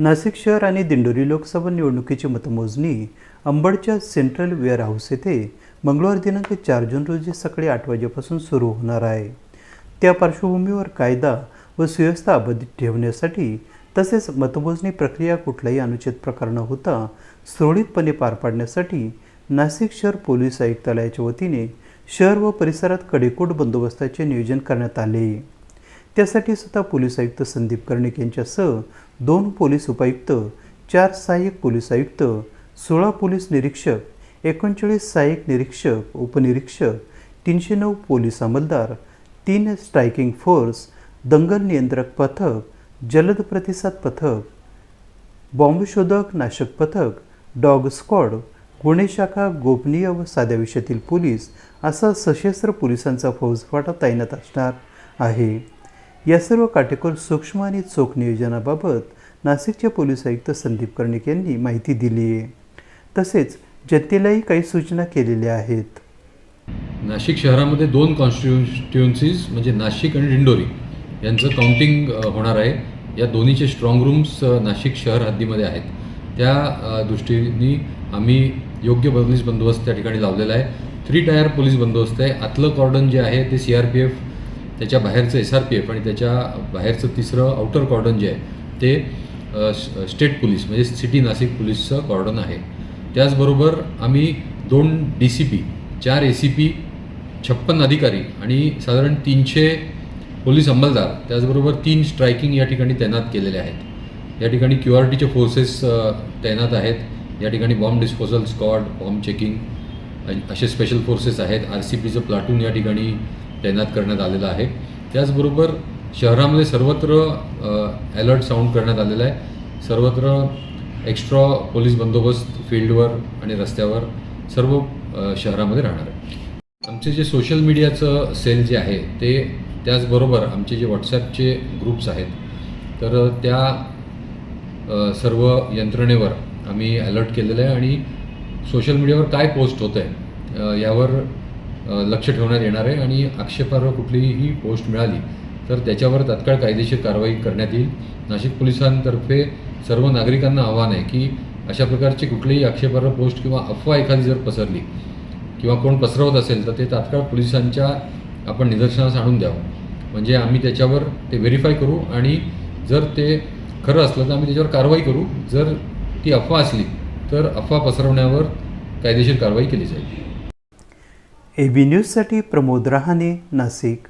नाशिक शहर आणि दिंडोरी लोकसभा निवडणुकीची मतमोजणी अंबडच्या सेंट्रल वेअरहाऊस येथे मंगळवार दिनांक 4 जून रोजी सकाळी 8 वाजेपासून सुरू होणार आहे। त्या पार्श्वभूमीवर कायदा व सुव्यवस्था अबाधित ठेवण्यासाठी तसेच मतमोजणी प्रक्रिया कुठलाही अनुचित प्रकार न होता सुरळीतपणे पार पाडण्यासाठी नाशिक शहर पोलीस आयुक्तालयाच्या वतीने शहर व परिसरात कडेकोट बंदोबस्ताचे नियोजन करण्यात आले। त्यासाठी स्वतः पोलीस आयुक्त संदीप कर्णिक यांच्यासह 2 पोलीस उपायुक्त, 4 सहाय्यक पोलीस आयुक्त, 16 पोलीस निरीक्षक, 39 सहाय्यक निरीक्षक, उपनिरीक्षक, 309 पोलीस अंमलदार, 3 स्ट्रायकिंग फोर्स, दंगल नियंत्रक पथक, जलद प्रतिसाद पथक, बॉम्ब शोधक नाशक पथक, डॉग स्क्वॉड, गुन्हे शाखा, गोपनीय व साध्या विषयातील पोलीस असा सशस्त्र पोलिसांचा फौजफाटा तैनात असणार आहे। या सर्व काटेकोर सूक्ष्म आणि चोख नियोजनाबाबत नाशिकचे पोलीस आयुक्त संदीप कर्णिक यांनी माहिती दिली आहे। तसेच जनतेलाही काही सूचना केलेल्या आहेत। नाशिक शहरामध्ये 2 कॉन्स्टिट्युएन्सीज म्हणजे नाशिक आणि दिंडोरी यांचं काउंटिंग होणार आहे। या दोन्हीचे स्ट्रॉंग रूम्स नाशिक शहर हद्दीमध्ये आहेत। त्या दृष्टीने आम्ही योग्य पोलीस बंदोबस्त त्या ठिकाणी लावलेला आहे। 3 टायर पोलीस बंदोबस्त आहे। आतलं कॉर्डन जे आहे ते CRPF, त्याच्या बाहेरचं SRPF आणि त्याच्या बाहेरचं तिसरं आउटर कॉर्डन जे आहे ते स्टेट पोलीस म्हणजे सिटी नाशिक पोलीसचं कॉर्डन आहे। त्याचबरोबर आम्ही 2 DCP, 4 ACP, 56 अधिकारी आणि साधारण 300 पोलीस अंमलदार, त्याचबरोबर 3 स्ट्रायकिंग या ठिकाणी तैनात केलेले आहेत। या ठिकाणी QRTचे फोर्सेस तैनात आहेत। या ठिकाणी bomb disposal squad, bomb checking असे स्पेशल फोर्सेस आहेत। RCPचं प्लाटून या ठिकाणी तैनात करण्यात आलेलं आहे। त्याचबरोबर शहरामध्ये सर्वत्र अलर्ट साऊंड करण्यात आलेला आहे। सर्वत्र एक्स्ट्रा पोलीस बंदोबस्त फील्डवर आणि रस्त्यावर सर्व शहरामध्ये राहणार आहे। आमचे जे सोशल मीडियाचं सेल जे आहे ते, त्याचबरोबर आमचे जे WhatsAppचे ग्रुप्स आहेत, तर त्या सर्व यंत्रणेवर आम्ही अलर्ट केलेलं आहे आणि सोशल मीडियावर काय पोस्ट होतं आहे यावर लक्ष ठेवण्यात येणार आहे आणि आक्षेपार्ह कुठलीही पोस्ट मिळाली तर त्याच्यावर तात्काळ कायदेशीर कारवाई करण्यात येईल। नाशिक पोलिसांतर्फे सर्व नागरिकांना आवाहन आहे की अशा प्रकारची कुठलीही आक्षेपार्ह पोस्ट किंवा अफवा एखादी जर पसरली किंवा कोण पसरवत असेल तर ते तात्काळ पोलिसांच्या आपण निदर्शनास आणून द्यावं, म्हणजे आम्ही त्याच्यावर ते व्हेरीफाय करू आणि जर ते खरं असलं तर आम्ही त्याच्यावर कारवाई करू। जर ती अफवा असली तर अफवा पसरवण्यावर कायदेशीर कारवाई केली जाईल। AB न्यूजसाठी प्रमोद रहाणे, नाशिक।